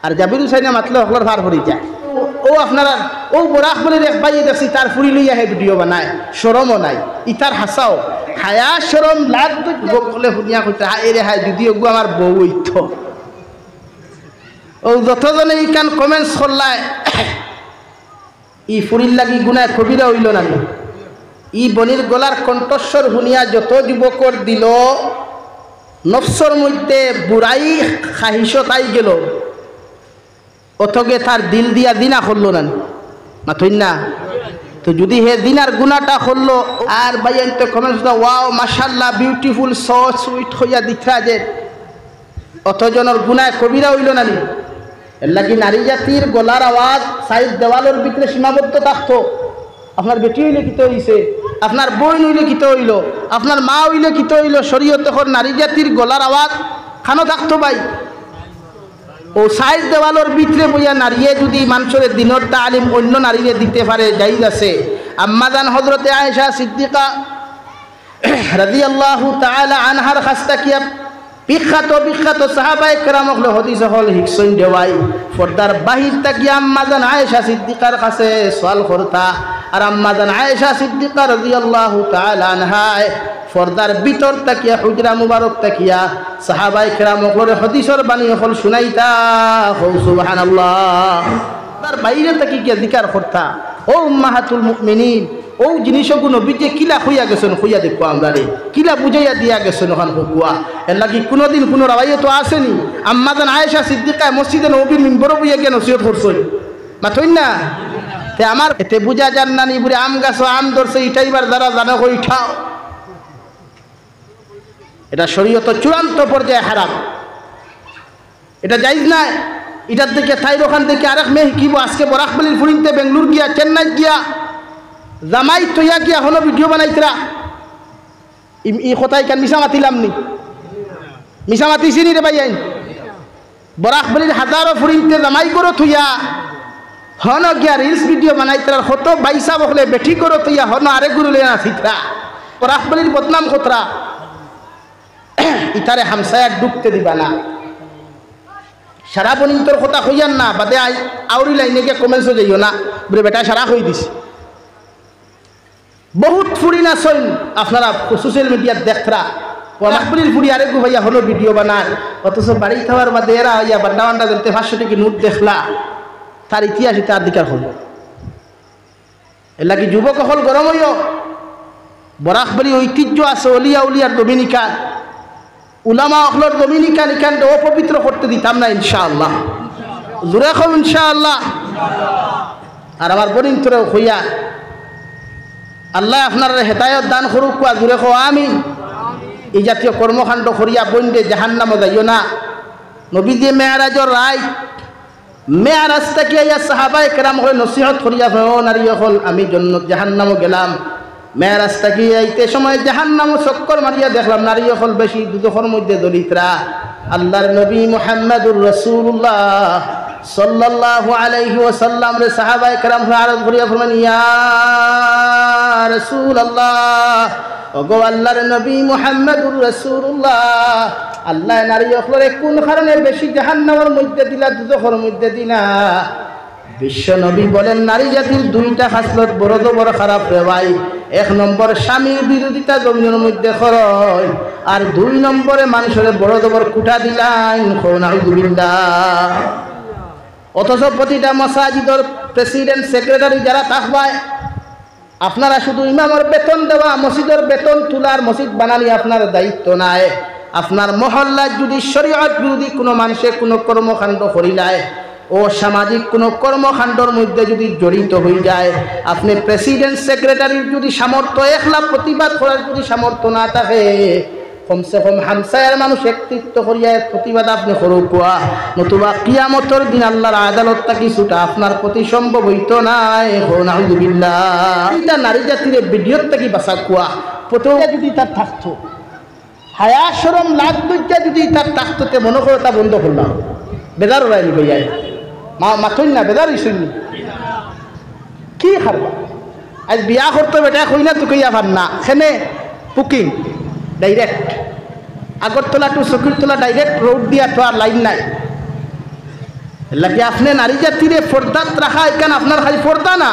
আর জাবির হুসাইনে মাতলে হকলর fur ভরি যায়। ও আপনারা ও বরাক বলে এক বাইয়ে দেখছি তার ফুরি লইয়া হে ভিডিও বানায়, শরমও নাই ইতার হাসাও হায়া শরম লাগ বলে শুনিয়া কইতে হায় রে হায় যদি ওগু আমার বউ হইত। ও যতজনে ইকান কমেন্টস করলায় ই ফুরির লাগি গুনায় কবিরা হইল না। ই বনির গলার কণ্ঠস্বর শুনিয়া যত যুবকর দিল নফসর মধ্যে বুড়াই খাহিসত আই গেল, অথগে তার দিল দিয়া দিনা করলো না মাথুই না। তো যদি হে দিনার গুণাটা করলো আর বাইন তো কমেন্টস ওয়াও মাশাআল্লাহ বিউটিফুল সো সুইট হইয়া দিথা যে অতজনের গুনায় কবিরা হইল না। এর লাগি নারী জাতির গলার আওয়াজ সাইড দেওয়ালের ভিতরে সীমাবদ্ধ থাকতো। আপনার বেটি হইলে কিতে হইছে, আপনার বোন হইলে কিতে হইল, আপনার মা হইলে কিতে হইল, শরীয়ত তখন নারী জাতির গলার আওয়াজ খানো থাকতো ভাই। ও সাইজ দেওয়ালের ভিতরে বইয়া নারীয়ে যদি মানুষের দিনের তালিম অন্য নারীরে দিতে পারে জায়েজ আছে। আম্মাজান হযরতে আয়েশা সিদ্দিকা রাদিয়াল্লাহু তাআলা আনহার খাস্তা কিয়া বিখ্যাত সাহাবায়ে কেরামক হাদিস হল হিকসইন দেওয়াই পর্দার বাহির তাকিয়া আম্মাজান আয়েশা সিদ্দিকার কাছে সওয়াল করতা। আর আম্মাজান আয়েশা সিদ্দিকা রাদিয়াল্লাহু তাআলা আনহা পর্দার ভিতর তাকিয়া হুজরা মুবারক তাকিয়া সাহাবায়ে কেরামকর হাদিসের বাণী হল শুনাইতা। সুবহানাল্লাহ। তার বাইরে তাকিয়া জিকির করতা। ও উম্মাহাতুল মুমিনিন, ও জিনিসগুলো নবীজে কিলা হইয়া গেছেন হইয়া দেখো আমরা রে, কিলা বুঝাইয়া দিয়া গেছেন ওখান হকুয়া। এর লাগি কোনোদিন কোনো রাবাইয়ে তো আসেনি। আম্মাজান আয়েশা সিদ্দিকা মসজিদে নবীর মিম্বরে বইয়া গিয়ে নসিহত করছেন মাথইন না। তে আমার এতে বুঝা যান না নিবুরে আম গাছ আম ধরছে ইটাইবার দ্বারা জানা কই উঠাও, এটা শরীয়ত চূড়ান্ত পর্যায়ে হারাম, এটা জায়েজ নাই। এটার দিকে থাইর ওখান থেকে আরেক মেয়ে কিব আজকে বরাকবলির ফুরিতে বেঙ্গলুর গিয়া চেন্নাই গিয়া জামাই তৈয়া গিয়া হলো ভিডিও বানাইতরা। ই কথাই কেন মিশা মাতিলাম নি, মিশা মাতিছি নি রে ভাই। আইন বরাকবলির হাজারো ফুরিতে জামাই করো থইয়া হন গিয়া রিলস ভিডিও বানাইতরা, হত বাইসা বকলে বেঠি করো থইয়া হন আরেক গুরু লে আসিতরা। বরাকবলির বদনাম খতরা ইতারে হামসায়া ডুবতে দিবা না। সারা বনিন্তর কথা হইয়ান না বাদে আউরি লাইনে গিয়ে কমেন্টসও যাইও না বলে বেটা সারা হয়ে দিস। বহুত ফুরি না সইন আপনারা সোশ্যাল মিডিয়াত দেখরা বরাকবলির ফুরি আরেক ভাইয়া হলো ভিডিও বানায়, অথচ বাড়ি খাওয়ার বাদে এরা হইয়া বান্ডা বান্ডা দিতে 500 টাকা নোট দেখলা, তার ইতিহাস তার দিকার হল। এর লাগি যুবক হল গরম হইও। বরাকবলি ঐতিহ্য আছে অলিয়া উলিয়ার ডোমিনিকান, উলামা অখলর ডোমিনিকান এখান অপবিত্র করতে দিতাম না ইনশাআল্লাহ। জোরে কম ইনশাআল্লাহ। আর আমার বরিন্তরেও হইয়া আল্লাহ আপনার হেদায়ত দান করুক, জোরে কো আমিন। এই জাতীয় কর্মকাণ্ড করিয়া বইন্ডে জাহান্নামে যাইও না। নবীজি মেয়ারাজর রায় মেয়ারাজ থেকে ইয়া সাহাবায়ে কেরাম হয়ে নসিহত করিয়া ও নারী হল আমি জান্নাত জাহান্নামে গেলাম। মেয়ারাজ থেকে আইতে সময় জাহান্নামে চক্কর মারিয়া দেখলাম নারী হল বেশি দুজখের মধ্যে দলিতরা। আল্লাহর নবী মুহাম্মদুর রাসূলুল্লাহ সাল্লাল্লাহু আলাইহি ওয়াসাল্লাম রে সাহাবায়ে কেরাম আরজ করিয়া ফরমান ইয়া রাসূলুল্লাহ, ওগো আল্লাহর নবী মুহাম্মদুর রাসূলুল্লাহ, আল্লাহ নারী হলরে কোন কারণে বেশি জাহান্নামের মধ্যে দিলা দুজখের মধ্যে দিলা? বিশ্ব নবী বলেন নারী জাতির দুইটা খাসলত বড় বড় খারাপ রে ভাই। 1 নম্বর স্বামীর বিরোধিতা জমিনের মধ্যে করয়, আর 2 নম্বরে মানুষের বড় বড় কুটা দিলাইন নাউযুবিল্লাহ। অথচ প্রতিটা মসজিদের প্রেসিডেন্ট সেক্রেটারি যারা থাকবায় আপনারা শুধু ইমামের বেতন দেওয়া মসজিদের বেতন তোলার মসজিদ বানানি আপনার দায়িত্ব নাই। আপনার মহল্লায় যদি শরীয়ত বিরোধী কোনো মানুষে কোনো কর্মকাণ্ড করিলায় ও সামাজিক কোনো কর্মকাণ্ডের মধ্যে যদি জড়িত হয়ে যায়, আপনি প্রেসিডেন্ট সেক্রেটারির যদি সামর্থ্য একলা প্রতিবাদ করার যদি সামর্থ্য না থাকে, কমসে কম হামসায়ের মানুষ একত্রিত করিয়া প্রতিবাদ আপনি করুকা, নতুবা কিয়ামতের দিন আল্লাহর আদালত থাকি ছুটা আপনার প্রতি সম্ভব হইতো নাই। নাউযুবিল্লাহ। এটা নারী জাতির ভিডিওর থাকি বাঁচা কুয়া প্রথমে যদি তার থাকতো হায়া শরম লাভ লজ্জা যদি তার থাকতো তে মনে করে তা বন্ধ করলাম বেদার ওরাইনি ভাইয়াই মাথইন না বেদার ইসুনি কি খারবা। আজ বিয়া করতে বেটা কই না তুই কইয়া পার না সেনে booking direct Agartala to Sakirtala direct road দিয়া তো আর লাইন নাই। এলা কি আপনি নারী জাতিরে পর্দাত রাখা এখানে আপনার খালি পর্দা না,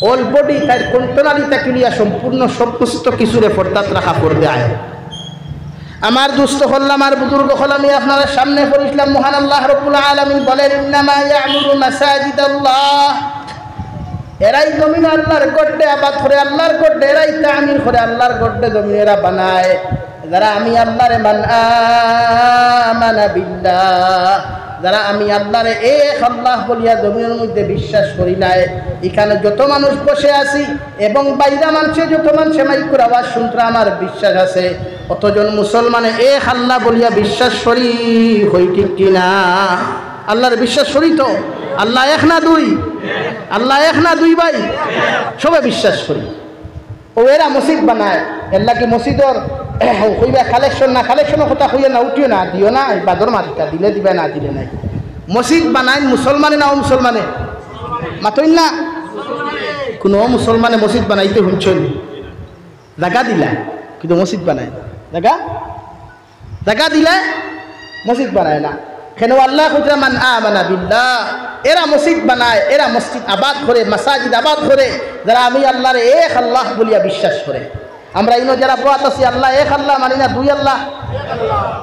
অল বডি তাই কন্ট্রোলারি তাকিলিয়া সম্পূর্ণ সমস্ত কিছুরে পর্দাত রাখা পড়বে আয়। আমার দুস্থ হল্লাম আর বুজুর্গ হল, আমি আপনার সামনে পড়িলাম মহান আল্লাহ রাব্বুল আলামিন বলেন ইন্নামা ইয়ামুরু মাসাজিদাল্লাহ, এরাই জমিন আল্লাহর গড্ডে আবাদ করে, আল্লাহর গড্ডে এরাই তামির করে, আল্লাহর গড্ডে জমিন এরা বানায় যারা আমি আল্লাহরে মান আমানা বিল্লাহ, যারা আমি আল্লাহরে এক আল্লাহ বলিয়া জমিনের মধ্যে বিশ্বাস করি নাই। এখানে যত মানুষ বসে আছি এবং বাইরা মানুষে যত মানুষে মাইকুর আওয়াজ শুনতে আমার বিশ্বাস আছে, অতজন মুসলমানে এক আল্লাহ বলিয়া বিশ্বাস করি হই ঠিক কিনা? আল্লাহর বিশ্বাস করি তো? আল্লাহ এক না দুই? আল্লাহ এক না দুই ভাই? সবাই বিশ্বাস করি। ও এরা মসজিদ বানায়, এল্লা কি মসজিদর হইবা কালেকশন না, কালেকশনের কথা হইয়া না, উঠিও না, দিও না, বাদর মাটিকা দিলে দিবে না দিলে নাই। মসজিদ বানায় মুসলমানে না ও মুসলমানে? মাতইন না কোনো মুসলমানে মসজিদ বানাইতে শুনছই, জায়গা দিলা কিন্তু মসজিদ বানায় না, জায়গা দিলে মসজিদ বানায় না। কেন? আল্লাহ কইরা মান আমানা বিল্লাহ, এরা মসজিদ বানায়, এরা মসজিদ আবাদ করে, মাসাজিদ আবাদ করে যারা আমি আল্লাহরে এক আল্লাহ বলিয়া বিশ্বাস করে। আমরা ইনো যারা বয়াত আছি আল্লাহ এক আল্লাহ মানি না দুই আল্লাহ,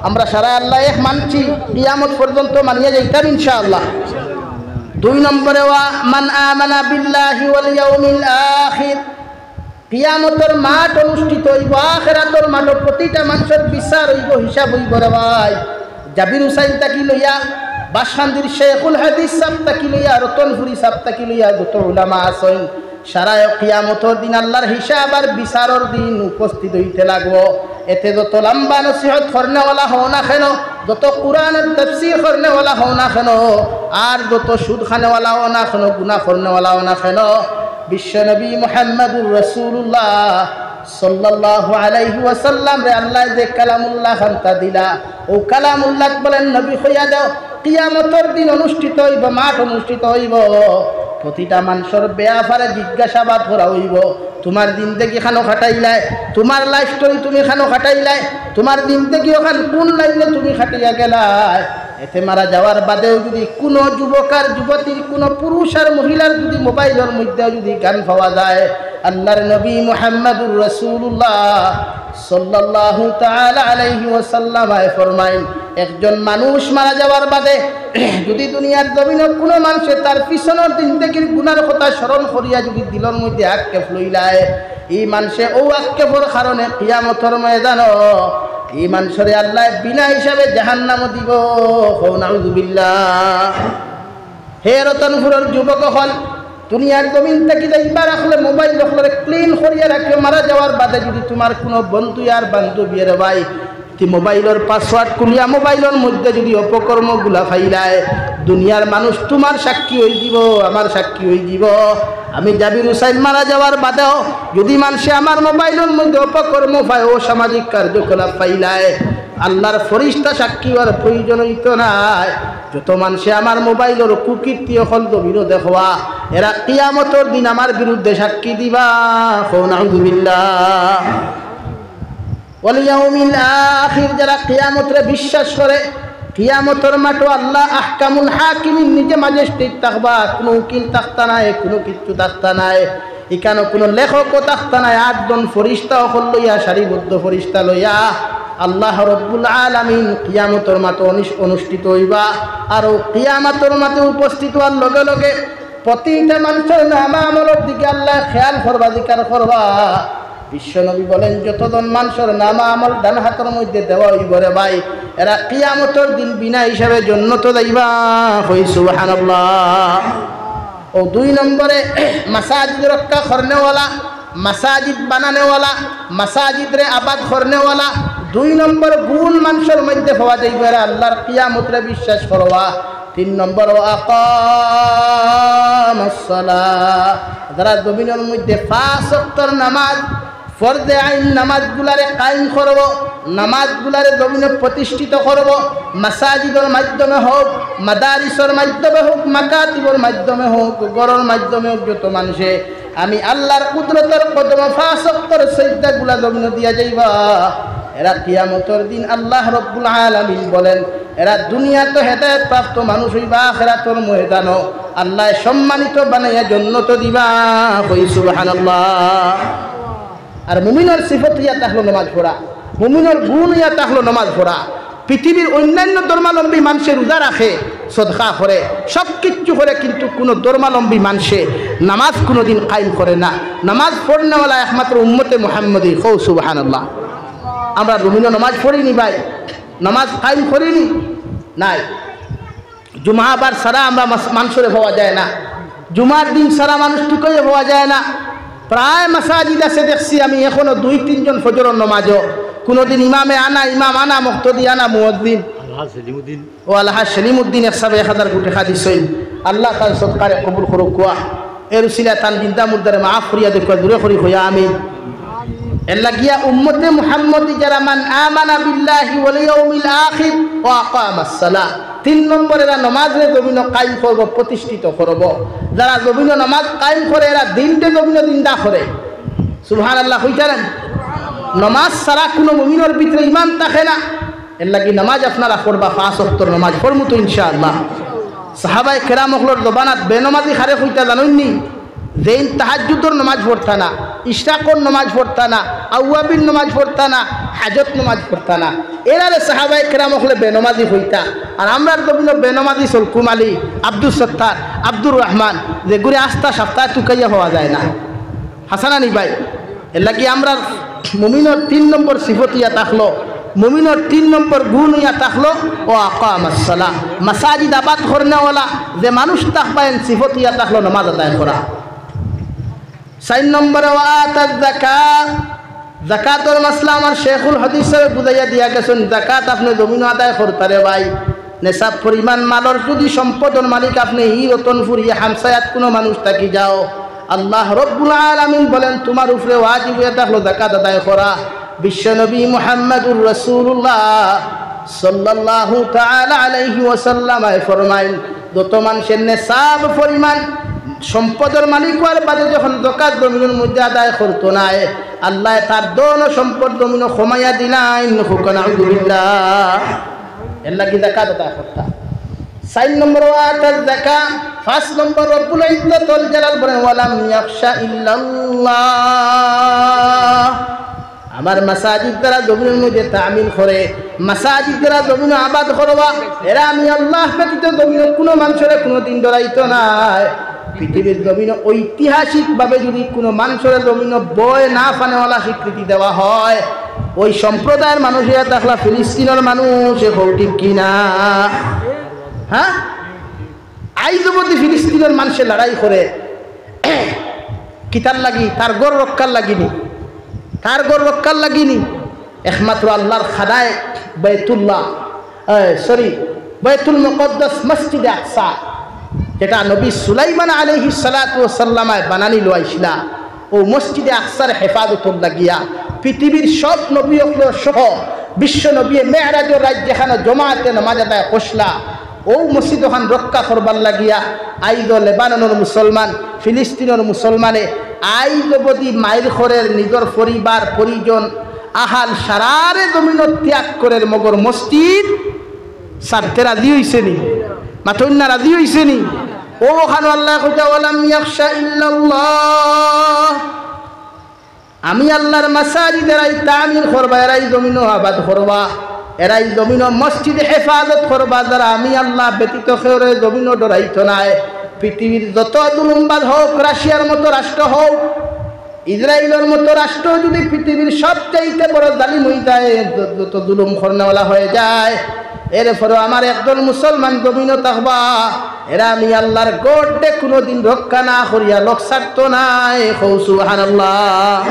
আমরা সারা আল্লাহ এক মানছি, কিয়ামত পর্যন্ত মানিয়ে যাইতাম ইনশাআল্লাহ। 2 নম্বরে ওয়া মান আমানা বিল্লাহি ওয়াল ইয়াউমিল আখির, কিয়ামতের মাঠ অনুষ্ঠিত হইব, আখিরাতের মাঠ, প্রতিটা মানুষের বিচার হইব, হিসাব হইব রে ভাই। জাবির হুসাইন তাকি লইয়া, বাসখান্দির শেখুল হাদিস সাহেব তাকি লইয়া, রতনপুরি সাহেব তাকি লইয়া যত উলামা আছেন সারা কিয়ামতের দিন আল্লাহর হিসাব আর বিচারের দিন উপস্থিত হইতে লাগবো। এতে যত লম্বা নসিহত করনেওয়ালা হও না কেন, যত কোরআনের তাফসীর করনেওয়ালা হও না কেন, আর যত সুদ খানেওয়ালা হও না কেন, গুনাহ করনেওয়ালা হও না কেন, বিশ্বনবী মুহাম্মদুর রাসূলুল্লাহ সাল্লাল্লাহু আলাইহি ওয়াসাল্লাম রে আল্লাহ যে কালামুল্লাহ খান্তা দিলা, ও কালামুল্লাহ বলেন নবী হইয়া দাও। কিয়ামতের দিন অনুষ্ঠিত হইব, মাঠ অনুষ্ঠিত হইব, প্রতিটা মানুষের ব্যাপারে জিজ্ঞাসাবাদ করা হইব। তোমার দিন থেকে খানো খাটাইলাই, তোমার লাইফ স্টোরি তুমি খানো খাটাইলাই, তোমার দিন থেকে ওখান কোন লাইনে তুমি খাটাইয়া গেলাই। এতে মারা যাওয়ার বাদেও যদি কোনো যুবক আর যুবতীর, কোনো পুরুষ আর মহিলার যদি মোবাইলের মধ্যে যদি গান পাওয়া যায়, আল্লাহর নবী মুহাম্মদুর রাসূলুল্লাহ সাল্লাল্লাহু তাআলা আলাইহি ওয়াসাল্লাম ফরমাইন, একজন মানুষ মারা যাওয়ার বাদে যদি দুনিয়ার জমিনে কোনো মানুষে তার পিছনের দিন থেকে গুনার কথা স্মরণ করিয়া যদি দিলের মধ্যে আক্ষেপ লইলায়, এই মানুষে ও আক্ষেপের কারণে কিয়ামতের ময়দানে এই মানুষরে আল্লাহ বিনা হিসাবে জাহান্নামে দিব। নাউযুবিল্লাহ। হে রতনপুরের যুবক হল, দুনিয়ার জমিন থেকে যাইবার রাখলে মোবাইল রাখলে ক্লিন করিয়া রাখলে, মারা যাওয়ার বাদে যদি তোমার কোনো বন্ধু আর বান্ধবীর ভাই মোবাইলের পাসওয়ার্ড খুলিয়া মোবাইলের মধ্যে যদি অপকর্মগুলা ফাইলায়, দুনিয়ার মানুষ তোমার সাক্ষী হয়ে দিব, আমার সাক্ষী হয়ে দিব। আমি জাবির হুসাইন মারা যাওয়ার বাদেও যদি মানুষে আমার মোবাইলের মধ্যে অপকর্ম পায়, ও সামাজিক কার্যকলাপ পাইলায়, আল্লাহর ফরিস্তা সাক্ষী হওয়ার প্রয়োজন হইতো নাই। যত মানুষে আমার মোবাইলের কুকীর্তি অকল বিরোধে হওয়া, এরা কিয়ামতের দিন আমার বিরুদ্ধে সাক্ষী দিবা। নাউযুবিল্লাহ। ওয়াল ইয়াউমিল আখির, যারা কিয়ামতরে বিশ্বাস করে, কিয়ামতের মাঠে আল্লাহ আহকামুল হাকিমিন নিজে ম্যাজিস্ট্রেট থাকবা, কোনো উকিল থাকতা নাই, কোনো কিচ্ছু থাকতা নাই, এখানে কোনো লেখকও থাকতা নাই। 8 জন ফরিস্তা অকল লইয়া, সারিবদ্ধ ফরিস্তা লইয়া আল্লাহ রব্বুল আলামিন কিয়ামতের মাঠে অনুষ্ঠিত হইবা। আর কিয়ামতের মাঠে উপস্থিত হওয়ার লগে লগে প্রতিটা মানুষের নাম আমলের দিকে আল্লাহ খেয়াল করবা, জিকার করবা। বিশ্বনবী বলেন, যতজন মানুষের নাম আমল ডান হাতের মধ্যে দেওয়া হইব রে ভাই, এরা কিয়ামতের দিন বিনা হিসাবে জান্নাতে যাইবা। কই সুবহানাল্লাহ। ও 2 নম্বরে মাসাজিদ রক্ষা করনেওয়ালা, মাসাজিদ বানানেওয়ালা, মাসাজিদ রে আবাদ করনেওয়ালা 2 নম্বর গুণ মানুষের মধ্যে পাওয়া যাইবে, এরা আল্লাহর কিয়ামতরে বিশ্বাস করবা। 3 নম্বর আকামাস সালাহ, যারা জমিনের মধ্যে 5 ওয়াক্তের নামাজ, ফরজে আইন নামাজগুলারে কায়েম করব, নামাজগুলারে জমিনে প্রতিষ্ঠিত করব, মাসাজিদের মাধ্যমে হোক, মাদারিসের মাধ্যমে হোক, মাকাতিবের মাধ্যমে হোক, গড়ের মাধ্যমে হোক, যত মানুষে আমি আল্লাহর কুদরতের কদমে 5 ওয়াক্তের সিজদাগুলা জমিনে দিয়া যাইবা, এরা কিয়ামতের দিন আল্লাহ রব্বুল আলামিন বলেন এরা দুনিয়াতে হেদায়েত প্রাপ্ত মানুষ হইবা, আখিরাতের ময়দানও আল্লাহ সম্মানিত বানাইয়া জান্নাত দিবা। কই সুবহানাল্লাহ। আর মুমিনের সিফত ইয়া তাহলো নামাজ পড়া, মুমিনের গুণ ইয়া তাহলো নামাজ পড়া। পৃথিবীর অন্যান্য ধর্মাবলম্বী মানুষে রোজা রাখে, সদকা করে, সব কিচ্ছু করে, কিন্তু কোনো ধর্মাবলম্বী মানুষে নামাজ কোনোদিন কায়েম করে না। নামাজ পড়নেওয়ালা একমাত্র উম্মতে মুহাম্মদী। কও সুবহানাল্লাহ। আমরা রুমিনো নামাজ পড়িনি ভাই, নামাজ কায়েম করিনি নাই। জুমাবার সারা আমরা মানুষের হওয়া যায় না, জুমার দিন সারা মানুষ ঠিকই হওয়া যায় না। প্রায় মাসাজিদ আছে দেখছি আমি এখনো 2-3 জন ফজরের নামাজও কোনোদিন ইমামে আনা, ইমাম আনা, মুক্তদি আনা, মুয়াজ্জিন ও আলহাজ সেলিমউদ্দিন একসাথে 1000 কোটি হাদিসই। আল্লাহ তার সৎকারে কবুল করুক। কোয়া এর উসিলা তান জিন্দা মুর্দারে মাফ করিয়া দেখুয়া দূরে করি হইয়া আমিন। এর লাগিয়া উম্মতে মুহাম্মদি যারা মান আমানা বিল্লাহি ওয়াল ইয়াউমিল আখির ওয়া আকামাস সালাহ, 3 নম্বর এরা নামাজে জমিন কায়েম করব, প্রতিষ্ঠিত করব। যারা জমিন নামাজ কায়েম করে এরা দিনতে জমিন জিন্দা করে। সুবহানাল্লাহ কইতারেন। নামাজ ছাড়া কোনো মুমিনের ভিতরে ঈমান থাকে না। এর লাগি নামাজ আপনারা পড়বা, 5 ওয়াক্তের নামাজ পড়মু তো ইনশাআল্লাহ। সাহাবায়ে কেরাম হলর জবানাত বেনমাজি খারে কইতা জানেননি? যেইন তাহাজ্জুদের নামাজ পড়তা না, ইশরাকর নামাজ পড়তা না, আউয়াবিন নামাজ পড়তা না, হাজত নামাজ পড়তা না। এরারে সাহাবায়ে কেরাম হলে বেনমাজি হইতা। আর আমরা জমিন বেনমাজি সলকুম আলী, আব্দুল সত্তার, আব্দুর রহমান, যে গুড়ে আস্থা সপ্তাহে টুকাইয়া হওয়া যায় না। হাসানানি ভাই, এর লাগি আমরা মুমিনের 3 নম্বর সিফত ইয়া থাকলো, মুমিনের 3 নম্বর গুণ ইয়া থাকলো ও আকামাস সালাহ, মাসাজিদ আবাদ করনেওয়ালা যে মানুষ তাকবায়েন সিফত ইয়া থাকলো নামাজ আদায় করা। 4 নম্বরে ওয়াতাজ যাকাত, যাকাতের মাসলা আমার শেখুল হাদিস সাহেব বুঝাইয়া দিয়া গেছেন। যাকাত আপনি জমিন আদায় করতারে ভাই, নেশাব পরিমাণ মালর যদি সম্পদের মালিক আপনি ই রতন ফুরিয়ে হামসায়াত কোনো মানুষ থাকি যাও, আল্লাহ রব্বুল আলামিন বলেন তোমার উপরে ওয়াজিব হয়ে থাকলো যাকাত আদায় করা। বিশ্বনবী মুহাম্মদুর রাসূলুল্লাহ সাল্লাল্লাহু তাআলা আলাইহি ওয়াসাল্লাম ফরমাইন, যত মানুষের নেশাব পরিমাণ সম্পদের মালিক হওয়ার বাদে যখন যাকাত জমিনের মধ্যে আদায় করতো না, আল্লাহ তার দোন সম্পদ জমিন কমাইয়া দিলেন। হুকুন আউযুবিল্লাহ। এর লাগি যাকাত আদায় করতা। 4 নম্বর ওয়াতাজ যাকাত। 5 নম্বর রব্বুল ইজ্জতুল জালাল বলেন ওয়ালাম ইয়াখশা ইল্লাল্লাহ। আমার মাসাজিদ দ্বারা জমিনের মধ্যে তামিল করে, মাসাজিদ দ্বারা জমিন আবাদ করবা, এরা আমি আল্লাহ ব্যতীত জমিনের কোনো মানুষের কোনোদিন ডরাইতো নাই। পৃথিবীর জমিন ঐতিহাসিকভাবে যদি কোনো মানুষের জমিন বয় না ফানেওয়ালা স্বীকৃতি দেওয়া হয়, ওই সম্প্রদায়ের মানুষেরা দেখলা ফিলিস্তিনের মানুষ ঠিক কিনা? হ্যাঁ, আইজবতী ফিলিস্তিনের মানুষের লড়াই করে কিতার লাগি? তার গড় রক্ষার লাগিনি, তার গড় রক্ষার লাগিনি। একমাত্র আল্লাহর খানায় বাইতুল্লাহ, বাইতুল মুকদ্দাস মসজিদে আকসা, যেটা নবী সুলাইমান আলাইহিস সালাতু ওয়াস সালাম বানানি লইছিলা, ও মসজিদে আকসার হেফাজতর লাগিয়া পৃথিবীর সব নবী সহ বিশ্ব নবী মেরাজের রাত যেখানে জমাতে নামাজ আদায় করলা, ও মসজিদ ওখান রক্ষা করবার লাগিয়া আইদ লেবাননের মুসলমান, ফিলিস্তিনের মুসলমানে আইদ বদি মাইল খরের নিজের পরিবার পরিজন আহাল সারারে জমিন ত্যাগ করে মগর মসজিদ সারতে রাজি হইছে নি? মাথন্না রাজি হইছে নি? ও ওখানে আল্লাহ কইতা ওয়ালাম ইয়াখশা ইল্লাল্লাহ, আমি আল্লাহর মাসাজিদ এরাই তামিল করবা, এরাই জমিন আবাদ করবা, এরাই জমিন মসজিদ হেফাজত করবা, যারা আমি আল্লাহ ব্যতীত কেউরে জমিন ডরাইতো নাই। পৃথিবীর যত জুলুমবাদ হোক, রাশিয়ার মতো রাষ্ট্র হোক, ইসরায়েলের মতো রাষ্ট্র যদি পৃথিবীর সবচাইতে বড় জালিম হয়ে যায়, যত জুলুম করনেওয়ালা হয়ে যায়, এরপরে আমার একজন মুসলমান জমিন থাকবা, এরা আমি আল্লাহর গড়ে কোনোদিন রক্ষা না করিয়া লোক ছাড়তো নাই। সুবহানাল্লাহ।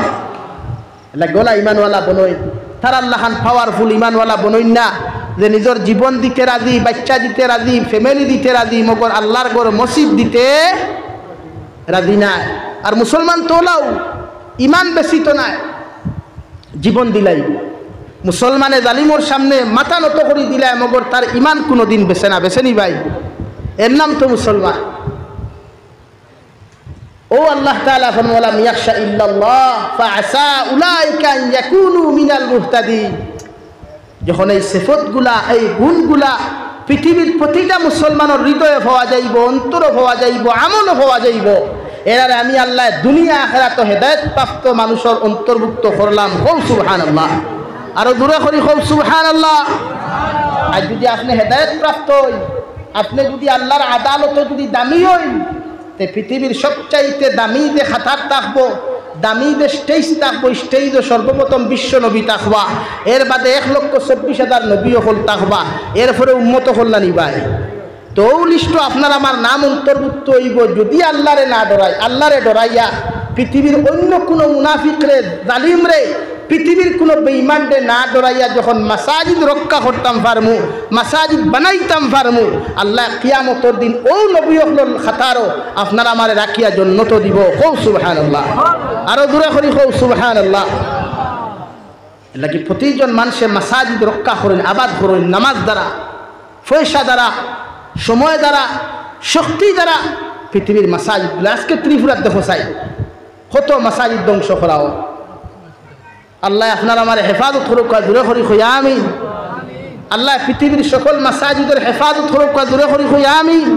এটা গোলা ইমানওয়ালা বনই, তার আল্লাহান পাওয়ারফুল ইমানওয়ালা বনই না, যে নিজের জীবন দিতে রাজি, বাচ্চা দিতে রাজি, ফ্যামিলি দিতে রাজি, মগর আল্লাহর গড় মসজিদ দিতে রাজি নাই। আর মুসলমান তোলাও ইমান বেশি তো নাই, জীবন দিলাই। মুসলমানে জালিমর সামনে মাথা নত করে দিলায়, মগর তার ইমান কোনোদিন বেছে না। বেছে নি ভাই? এর নাম তো মুসলমান। ও আল্লাহ তাআলা ফরমান ওয়ালাম ইয়াখশা ইল্লাল্লাহ ফাআসা উলাইকা আন ইয়াকুনু মিনাল মুহতাদিন। যখন এই সিফতগুলা এই গুণগুলা পৃথিবীর প্রতিটা মুসলমানের হৃদয়ে পাওয়া যাইব, অন্তরে পাওয়া যাইব, আমলও পাওয়া যাইব, এরারে আমি আল্লাহ দুনিয়া আখিরাতে হেদায়েত প্রাপ্ত মানুষের অন্তর্ভুক্ত করলাম। কও সুবহানাল্লাহ। আরো দূরে করি কও সুবহানাল্লাহ। আর যদি আপনি হেদায়েত প্রাপ্ত হই, আপনি যদি আল্লাহর আদালতে যদি দামি হই, তে পৃথিবীর সবচাইতে দামি যে খাতার থাকবো, দামি যে স্টেজ থাকবো, স্টেজে সর্বপ্রথম বিশ্ব নবী থাকবা, এর বাদে 1,24,000 নবী হল থাকবা, এরপরে উম্মত কল্যাণ নিবাই। তো লিস্ট আপনার আমার নাম অন্তর্ভুক্ত হইব যদি আল্লাহরে না ডরাই। আল্লাহরে ডরাইয়া পৃথিবীর অন্য কোনো মুনাফিক রে, জালিম রে, পৃথিবীর কোনো বেঈমান রে না ডরাইয়া যখন মাসাজিদ রক্ষা করতাম পারমু, মাসাজিদ বানাইতাম পারমু, আল্লাহ কিয়ামতের দিন ও নবী হল খাতারও আপনার আমার রাখিয়া জন্নত দিব। কও সুবহানাল্লাহ। আরো দূরে করি কও সুবহানাল্লাহ। লাগি প্রতিজন মানুষে মাসাজিদ রক্ষা করেন, আবাদ করেন, নামাজ দ্বারা, পয়সা দ্বারা, সময় দ্বারা, শক্তি দ্বারা পৃথিবীর মাসাজিদগুলো। আজকে ত্রিপুরার দেখো চাই কত মাসাজিদ ধ্বংস করাও। আল্লাহ আপনার আমার হেফাজত করুক, দূরে করি হইয়া আমিন। আল্লাহ পৃথিবীর সকল মাসাজিদের হেফাজত করুক, দূরে করি হইয়া আমিন।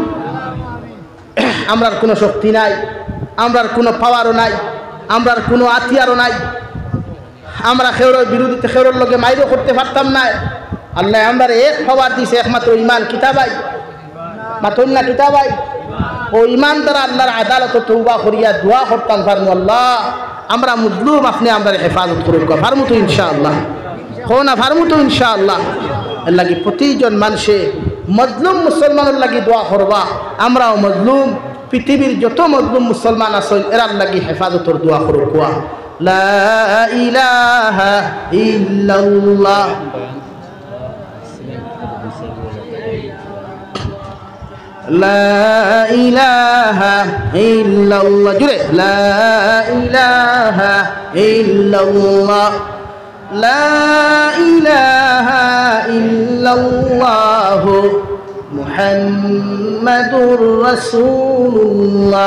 আমরার কোনো শক্তি নাই, আমরার কোনো পাওয়ারও নাই, আমরার কোনো আতিয়ারও নাই, আমরা খেউরের বিরোধিতা খেউরের লগে মাইরও করতে পারতাম না। আল্লাহ আমরা এক পাওয়ার দিছে, একমাত্র ইমান কিতাবাই, মাতন না কিতাবাই। ও ইমান দ্বারা আল্লাহর আদালতে তওবা করিয়া দোয়া করতাম পারমু, আল্লাহ আমরা মজলুম, আপনি আমরা হেফাজত করুন। পারমু তো ইনশাআল্লাহ, হো না পারমু তো ইনশাআল্লাহ। এর লাগি প্রতিজন মানুষে মজলুম মুসলমানের লাগি দোয়া করবা। আমরাও মজলুম, পৃথিবীর যত মজলুম মুসলমান আছেন এরার লাগি হেফাজতর দোয়া করুক। লা ইলাহা ইল্লাল্লাহ, লা ইলাহা ইল্লাল্লাহ, জুড়ে লা ইলাহা ইল্লাল্লাহ, লা ইলাহা ইল্লাল্লাহ মুহাম্মাদুর রাসূলুল্লাহ।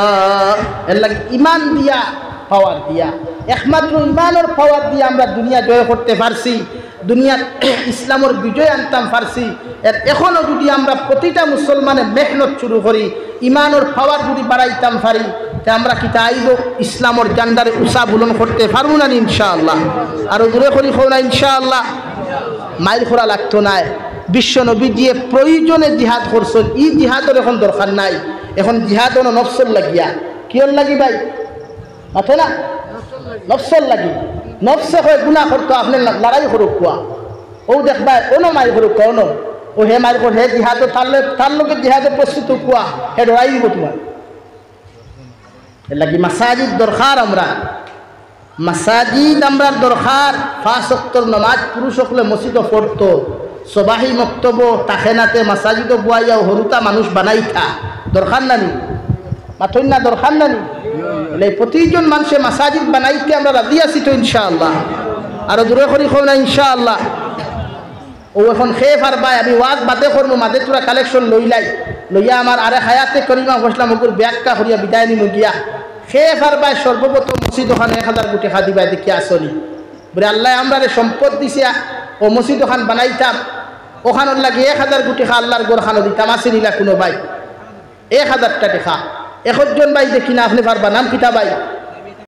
এর লাগে ঈমান দিয়া, পাওয়ার দিয়া, একমাত্র ঈমানের পাওয়ার দিয়া আমরা দুনিয়া জয় করতে পারছি, দুনিয়ার ইসলামের বিজয় আনতাম পারছি। এর এখনও যদি আমরা প্রতিটা মুসলমানের মেহনত শুরু করি, ইমানের পাওয়ার যদি বাড়াইতাম পারি, তা আমরা কি তাইব ইসলামের জান্ডারে উষা বুলন করতে পারবো না ইনশাআল্লাহ। আরো দূরে করি খো না ইনশাআল্লাহ। মাইল খোরা লাগতো না। বিশ্ব নবী দিয়ে প্রয়োজনে জিহাদ করছেন, ই জিহাদের এখন দরকার নাই। এখন জিহাদ হলো নফসল লাগিয়া। কিয়র লাগি ভাই মাথো না? নফসল লাগি। নফসে হয় গুণা করতো, আপনি লড়াই করুক কোয়া। ও দেখবা কোনো মাইল করুক কোন, ও হে মাইল কর, হে জিহাদে তার লোকের জিহাদে প্রস্তুত কোয়া, হে লড়াই দিব তোমার। এর লাগি মাসাজিদ দরকার। আমরা মাসাজিদ আমরা দরকার। 5 ওয়াক্তের নামাজ পুরুষ হলে মসজিদে পড়তো, সবাহি মক্তব তাখেনাতে মাসাজিদে বুয়াইয়াও হরুতা মানুষ বানাইতা দরকার নানি, মাথইন না দরকার নানি। প্রতিজন মানুষে মাসাজিদ বানাইতে আমরা রাজি আছি তো ইনশাআল্লাহ। আরো দূরে করি খো না ইনশাআল্লাহ। ও এখন খেয়ে পারবাই, আমি ওয়াজ বাদে করবো, মাঝে তোরা কালেকশন লইলাই, লইয়া আমার আরে হায়াতে করিমা বসলাম, ওগুর ব্যাগটা করিয়া বিদায় নিমু গিয়া খেয়ে পারবাই। সর্বপ্রথম মসজিদ ওখানে 1000 কোটি খা দিবাই দেখি আসনি বলে আল্লাহ আমরা সম্পদ দিছে, ও মসজিদ ওখান বানাইতাম, ওখানোর লাগে 1000 কোটি খা আল্লাহর গোরখানো দিতাম। আসি নিলা কোনো ভাই 1000টা টাকা, 1 জন ভাই দেখি না আপনি পারবা, নাম কিতা ভাই?